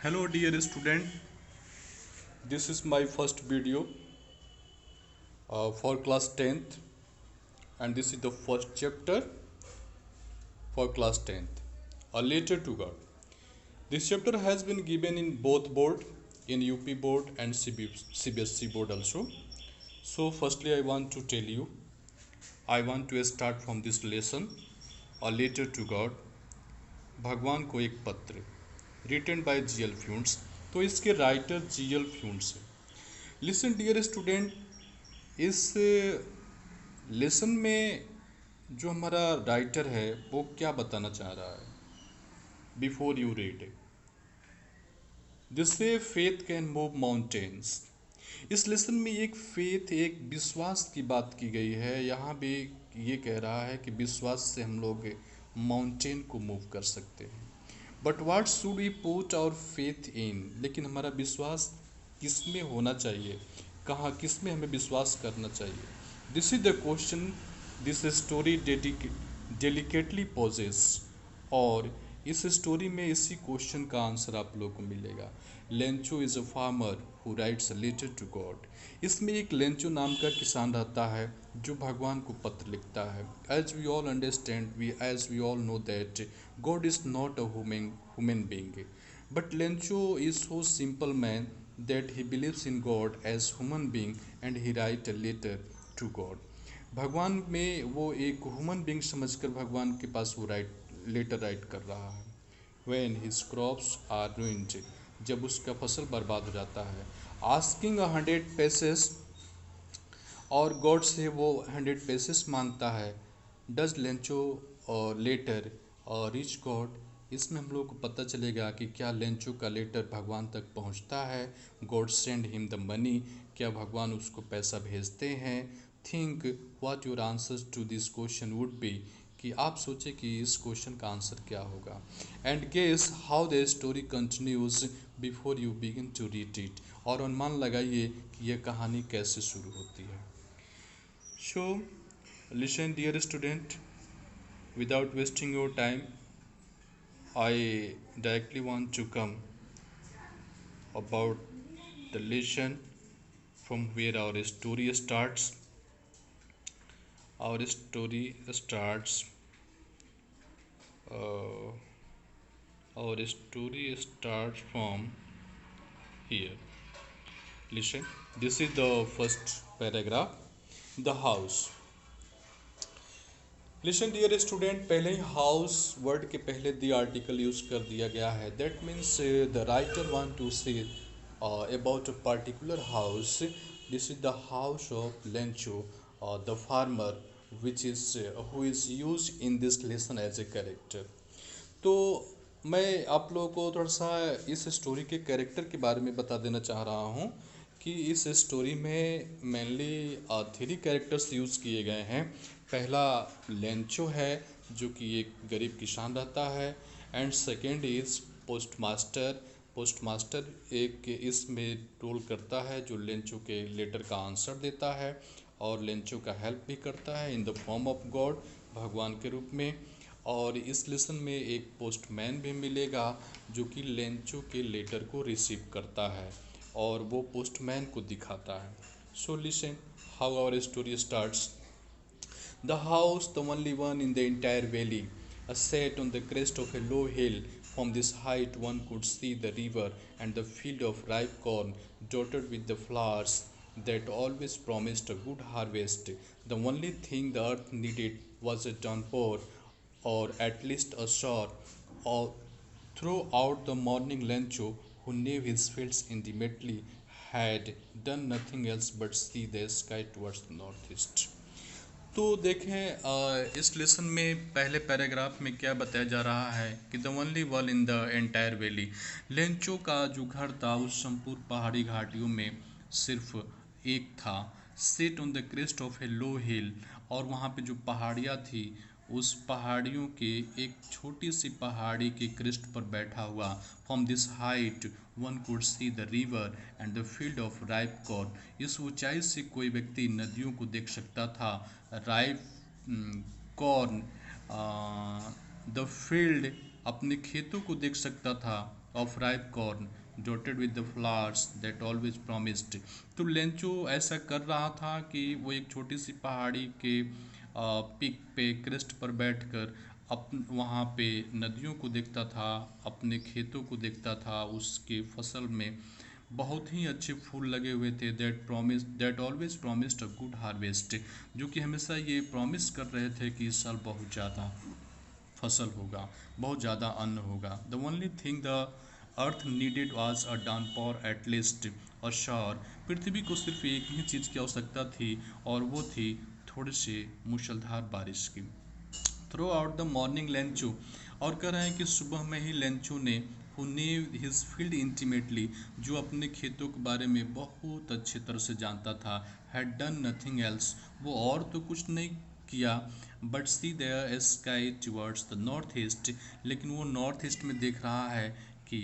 Hello dear student, this is my first video for class 10th and this is the first chapter for class 10th, A Letter to God. This chapter has been given in both board, in UP board and CBSC board also. So firstly I want to tell you, I want to start from this lesson, A Letter to God, भगवान को एक पत्र, written by G.L. Funes. तो इसके writer G.L. Funes है. Listen dear student, इस lesson में जो हमारा राइटर है वो क्या बताना चाह रहा है. Before you read this way faith can move mountains. इस लेसन में एक फेथ, एक विश्वास की बात की गई है. यहाँ भी ये कह रहा है कि विश्वास से हम लोग माउंटेन को मूव कर सकते हैं. But what should we put our faith in. लेकिन हमारा विश्वास किस में होना चाहिए, कहाँ, किस में हमें विश्वास करना चाहिए. This is the question this story delicately poses. और इस स्टोरी में इसी क्वेश्चन का आंसर आप लोगों को मिलेगा. Lencho is a farmer who writes a letter to God. इसमें एक लेंचो नाम का किसान रहता है जो भगवान को पत्र लिखता है. As we all understand, as we all know that God is not a human being, but Lencho is so simple man that he believes in God as human being and he write a letter to God. भगवान में वो एक human being समझकर भगवान के पास वो letter right कर रहा है. When his crops are ruined, जब उसका फसल बर्बाद हो जाता है. Asking 100 पैसेस, और गॉड से वो 100 पैसेस मांगता है. Does Lencho letter reach God. इसमें हम लोग को पता चलेगा कि क्या लेंचो का लेटर भगवान तक पहुंचता है. God send him the money. क्या भगवान उसको पैसा भेजते हैं. Think what your answer to this question would be. कि आप सोचे कि इस क्वेश्चन का आंसर क्या होगा. And guess how the story continues before you begin to read it. और अनुमान लगाइए कि यह कहानी कैसे शुरू होती है. So, listen, dear student, without wasting your time, I directly want to come about the lesson from where our story starts. Our story starts. Uh, our story starts from here. Listen. This is the first paragraph. The house. Listen dear student, पहले ही house word के पहले the article use कर दिया गया है. That means the writer want to say about a particular house. This is the house of Lencho, the farmer, which is who is use in this lesson as a character. तो मैं आप लोगों को थोड़ा सा इस स्टोरी के character के बारे में बता देना चाह रहा हूँ कि इस स्टोरी में मेनली 3 कैरेक्टर्स यूज़ किए गए हैं. पहला लेंचो है जो कि एक गरीब किसान रहता है. And second is postmaster. Postmaster एक इसमें रोल करता है जो लेंचो के लेटर का आंसर देता है और लेंचो का हेल्प भी करता है in the form of God, भगवान के रूप में. और इस लेसन में एक पोस्टमैन भी मिलेगा जो कि लेंचो के लेटर को रिसीव करता है और वो पोस्टमैन को दिखाता है. So listen how our story starts. The house, the only one in the entire valley, sat on the crest of a low hill. From this height, one could see the river and the field of ripe corn, dotted with the flowers that always promised a good harvest. The only thing the earth needed was a downpour, or at least a shower. Or throughout the morning, Lencho, who knew his fields intimately, had done nothing else but see the sky towards the northeast. तो देखें इस lesson में पहले paragraph में क्या बताया जा रहा है कि the only one in the entire valley. Lencho का जो घर था उस संपूर्ण पहाड़ी घाटियों में सिर्फ एक था. Sit on the crest of a low hill. और वहाँ पे जो पहाड़ियाँ थी उस पहाड़ियों के एक छोटी सी पहाड़ी के क्रेस्ट पर बैठा हुआ. From this height one could see the river and the field of ripe corn. इस ऊंचाई से कोई व्यक्ति नदियों को देख सकता था, राइप कॉर्न, द फील्ड अपने खेतों को देख सकता था of ripe corn dotted with the flowers that always promised. तो लेंचो ऐसा कर रहा था कि वो एक छोटी सी पहाड़ी के पीक पे क्रेस्ट पर बैठकर वहाँ पे नदियों को देखता था, अपने खेतों को देखता था, उसके फसल में बहुत ही अच्छे फूल लगे हुए थे that always promised a good harvest, जो कि हमेशा ये प्रॉमिस कर रहे थे कि इस साल बहुत ज़्यादा फसल होगा, बहुत ज़्यादा अन्न होगा। The only thing the earth needed was a downpour at least और शावर। पृथ्वी को सिर्फ एक ही चीज़ की आवश्यकता थी और वो थी थोड़ी सी मूसलाधार बारिश की। थ्रू आउट द मॉर्निंग लेंचू, और कह रहे हैं कि सुबह में ही लेंचू ने who knew his field intimately, जो अपने खेतों के बारे में बहुत अच्छी तरह से जानता था, हैड डन नथिंग एल्स, वो और तो कुछ नहीं किया, but see there sky towards the north east, लेकिन वो नॉर्थ ईस्ट में देख रहा है कि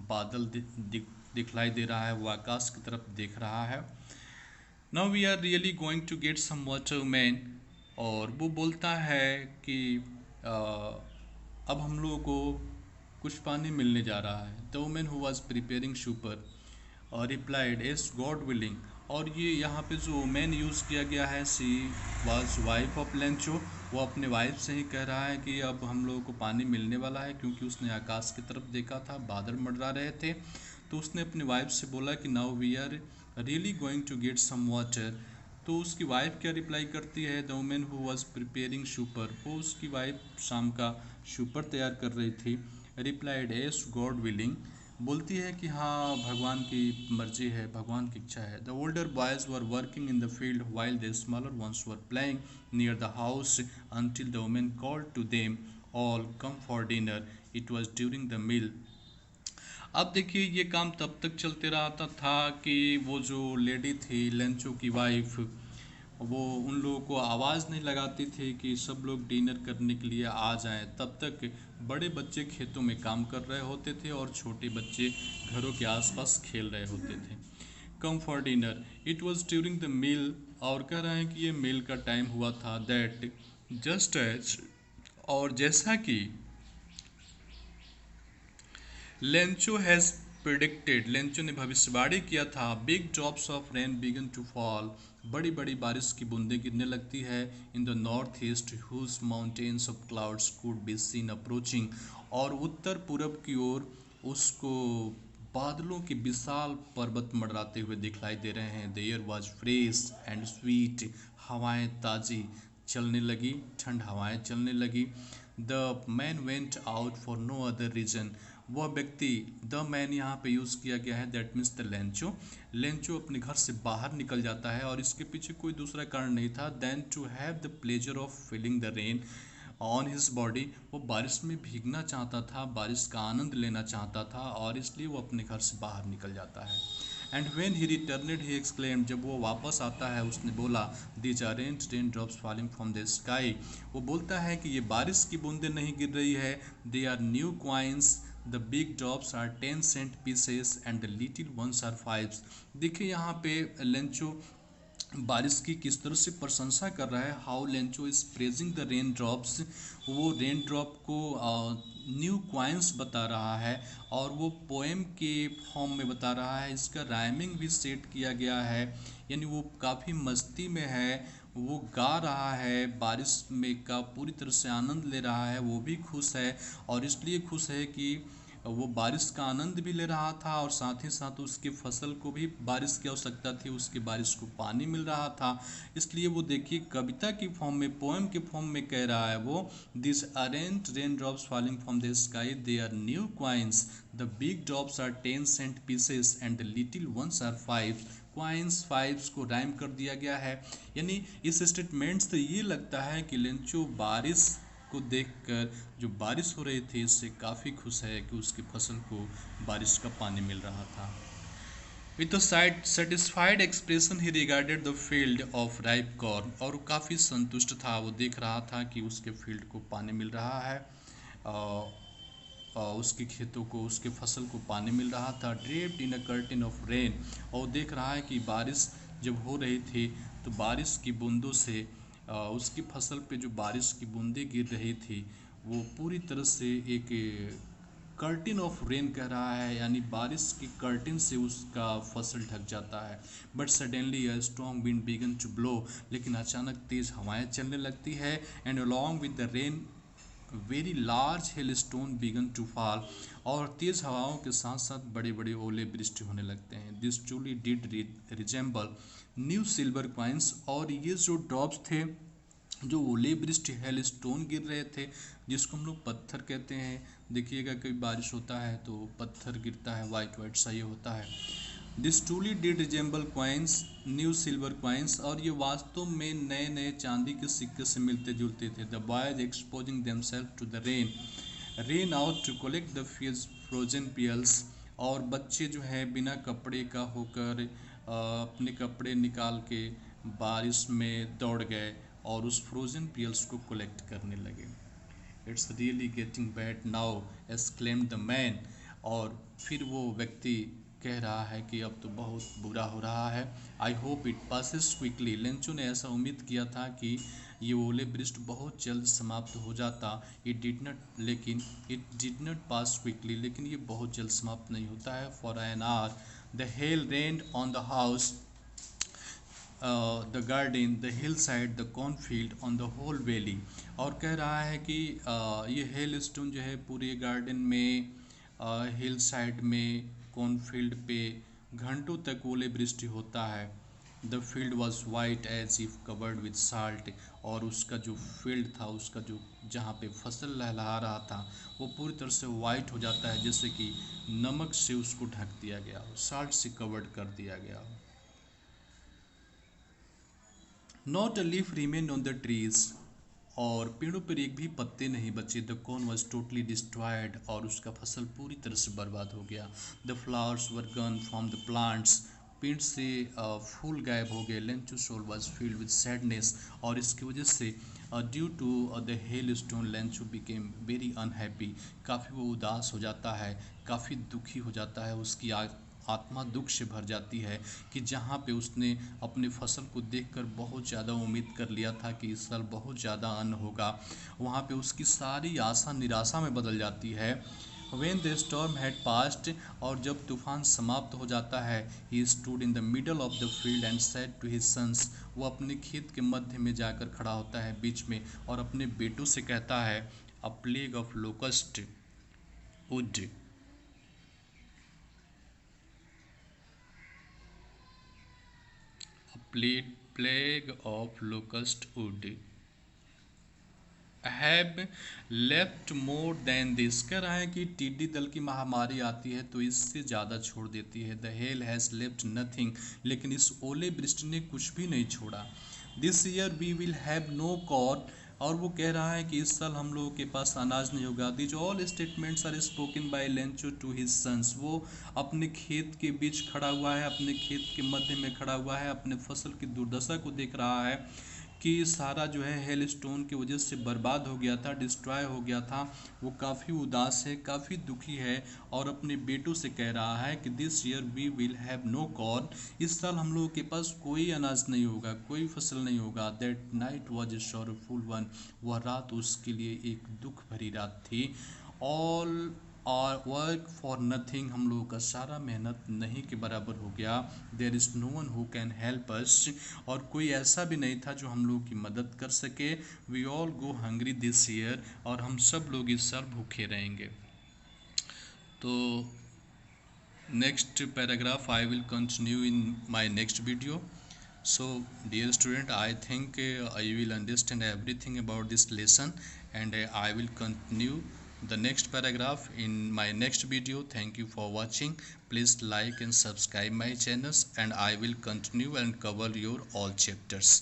बादल दिखलाई दे रहा है, वो आकाश की तरफ देख रहा है। Now we are really going to get some water man, और वो बोलता है कि अब हम लोगों को कुछ पानी मिलने जा रहा है। The woman who was preparing super replied S God willing, और ये यहाँ पे जो वुमेन यूज़ किया गया है she was wife of Lencho, वो अपने वाइफ से ही कह रहा है कि अब हम लोगों को पानी मिलने वाला है, क्योंकि उसने आकाश की तरफ देखा था, बादल मंडरा रहे थे। तो उसने अपनी वाइफ से बोला कि now we are really going to get some water. तो उसकी वाइफ क्या रिप्लाई करती है, the woman who was preparing supper, वो उसकी वाइफ शाम का सुपर तैयार कर रही थी, रिप्लाइड एस गॉड विलिंग, बोलती है कि हाँ भगवान की मर्जी है, भगवान की इच्छा है। The older boys were working in the field while the smaller ones were playing near the house until the woman called to them all come for dinner, it was during the meal. अब देखिए ये काम तब तक चलते रहता था कि वो जो लेडी थी लेंचो की वाइफ, वो उन लोगों को आवाज़ नहीं लगाती थी कि सब लोग डिनर करने के लिए आ जाएं। तब तक बड़े बच्चे खेतों में काम कर रहे होते थे और छोटे बच्चे घरों के आसपास खेल रहे होते थे। Come for dinner, it was during the meal, और कह रहे हैं कि ये मील का टाइम हुआ था। दैट जस्ट एज, और जैसा कि लेंचो हैज़ प्रिडिक्टेड, लेंचो ने भविष्यवाणी किया था, big drops of rain began to fall, बड़ी बड़ी बारिश की बूंदें गिरने लगती है in the north east whose mountains of clouds could be seen approaching, और उत्तर पूरब की ओर उसको बादलों के विशाल पर्वत मंडराते हुए दिखलाई दे रहे हैं। The air was fresh and sweet, हवाएं ताज़ी चलने लगी, ठंड हवाएं चलने लगी। The man went out for no other reason, वह व्यक्ति, द मैन यहाँ पे यूज़ किया गया है, that means the Lencho, Lencho अपने घर से बाहर निकल जाता है और इसके पीछे कोई दूसरा कारण नहीं था than to have the pleasure of feeling the rain on his body, वो बारिश में भीगना चाहता था, बारिश का आनंद लेना चाहता था, और इसलिए वो अपने घर से बाहर निकल जाता है। And when he returned he exclaimed, जब वो वापस आता है उसने बोला, these aren't rain drops falling from the sky, वो बोलता है कि ये बारिश की बूंदें नहीं गिर रही है, they are new coins, the big drops are 10 cent pieces and the little ones are 5। देखिए यहाँ पे लेंचो बारिश की किस तरह से प्रशंसा कर रहा है, how Lencho is praising the rain drops, वो रेन ड्रॉप को न्यू क्वाइंस बता रहा है और वो पोएम के फॉर्म में बता रहा है, इसका राइमिंग भी सेट किया गया है, यानी वो काफ़ी मस्ती में है, वो गा रहा है, बारिश में का पूरी तरह से आनंद ले रहा है, वो भी खुश है, और इसलिए खुश है कि वो बारिश का आनंद भी ले रहा था और साथ ही साथ उसकी फसल को भी बारिश की आवश्यकता थी, उसकी बारिश को पानी मिल रहा था, इसलिए वो देखिए कविता की फॉर्म में, पोएम के फॉर्म में कह रहा है वो, this aren't rain drops falling from the sky they are new coins, the big drops are 10 cent pieces and the little ones are 5। Coins 5 को राइम कर दिया गया है, यानी इस स्टेटमेंट से ये लगता है कि लेंचो बारिश को देखकर, जो बारिश हो रही थी, इससे काफ़ी खुश है कि उसकी फसल को बारिश का पानी मिल रहा था। With a satisfied expression he regarded the field of ripe corn, और काफ़ी संतुष्ट था, वो देख रहा था कि उसके फील्ड को पानी मिल रहा है, उसके खेतों को, उसके फसल को पानी मिल रहा था। Draped in a curtain of rain, और देख रहा है कि बारिश जब हो रही थी तो बारिश की बूंदों से उसकी फसल पे जो बारिश की बूंदें गिर रही थी वो पूरी तरह से एक कर्टिन ऑफ रेन कह रहा है, यानी बारिश की कर्टिन से उसका फसल ढक जाता है। But suddenly a strong wind began to blow, लेकिन अचानक तेज हवाएं चलने लगती है। And along with the rain very large hailstone began to fall, और तेज हवाओं के साथ साथ बड़े बड़े ओले वृष्टि होने लगते हैं। This truly did resemble new silver coins, और ये जो ड्रॉप्स थे, जो ओले वृष्टि हेल स्टोन गिर रहे थे, जिसको हम लोग पत्थर कहते हैं। देखिएगा कभी बारिश होता है तो पत्थर गिरता है, वाइट वाइट सा ये होता है। This truly did resemble coins new silver coins, और ये वास्तव में नए नए चांदी के सिक्के से मिलते जुलते थे। The boys exposing themselves to the rain out to collect the frozen pearls, और बच्चे जो है बिना कपड़े का होकर अपने कपड़े निकाल के बारिश में दौड़ गए और उस फ्रोजन पियल्स को कलेक्ट करने लगे। It's really getting bad now exclaimed the man, और फिर वो व्यक्ति कह रहा है कि अब तो बहुत बुरा हो रहा है। I hope it passes quickly, Lencho ने ऐसा उम्मीद किया था कि ये ओले वृष्टि बहुत जल्द समाप्त हो जाता। It did not pass quickly, लेकिन ये बहुत जल्द समाप्त नहीं होता है। For an hour the hail rained on the house, the garden, the hillside, the cornfield, on the whole valley, और कह रहा है कि ये हेल स्टोन जो है पूरे गार्डन में, हिल साइड में, कॉर्नफील्ड पे घंटों तक ओले वृष्टि होता है। The field was white as if covered with salt, और उसका जो फील्ड था, उसका जो जहाँ पे फसल लहलहा रहा था, वो पूरी तरह से वाइट हो जाता है, जैसे कि नमक से उसको ढक दिया गया हो, साल्ट से कवर्ड कर दिया गया हो। Not a leaf remain on the trees, और पेड़ों पर एक भी पत्ते नहीं बचे। The corn was totally destroyed, और उसका फसल पूरी तरह से बर्बाद हो गया। The flowers were gone from the plants, पेड़ से फूल गायब हो गए। Lencho soul was filled with sadness, और इसकी वजह से due to the hail stone Lencho became very unhappy, काफ़ी वो उदास हो जाता है, काफ़ी दुखी हो जाता है। उसकी आत्मा दुख से भर जाती है कि जहाँ पे उसने अपने फसल को देखकर बहुत ज़्यादा उम्मीद कर लिया था कि इस साल बहुत ज़्यादा अन्न होगा, वहाँ पे उसकी सारी आशा निराशा में बदल जाती है। When the storm had passed, और जब तूफान समाप्त हो जाता है, he stood in the middle of the field and said to his sons, वो अपने खेत के मध्य में जाकर खड़ा होता है बीच में, और अपने बेटों से कहता है, A plague of locust would, plague of locust would have left more than this, कह रहा है कि टिड्डी दल की महामारी आती है तो इससे ज़्यादा छोड़ देती है। The hail has left nothing, लेकिन इस ओले वृष्टि ने कुछ भी नहीं छोड़ा। This year we will have no corn, और वो कह रहा है कि इस साल हम लोगों के पास अनाज नहीं होगा। These all statements are spoken by Lencho to his sons, वो अपने खेत के बीच खड़ा हुआ है, अपने खेत के मध्य में खड़ा हुआ है, अपने फसल की दुर्दशा को देख रहा है कि सारा जो है हेल स्टोन की वजह से बर्बाद हो गया था, डिस्ट्रॉय हो गया था। वो काफ़ी उदास है, काफ़ी दुखी है, और अपने बेटों से कह रहा है कि this year we will have no corn, इस साल हम लोगों के पास कोई अनाज नहीं होगा, कोई फसल नहीं होगा। That night was a sorrowful one, वह रात उसके लिए एक दुख भरी रात थी। ऑल और वर्क फॉर नथिंग, हम लोगों का सारा मेहनत नहीं के बराबर हो गया। There is no one who can help us, और कोई ऐसा भी नहीं था जो हम लोगों की मदद कर सके। We all go hungry this year, और हम सब लोग इस साल भूखे रहेंगे। तो next paragraph I will continue in my next video. So dear student, I think you will understand everything about this lesson, and I will continue the next paragraph in my next video. Thank you for watching. Please like and subscribe my channels, and I will continue and cover your all chapters.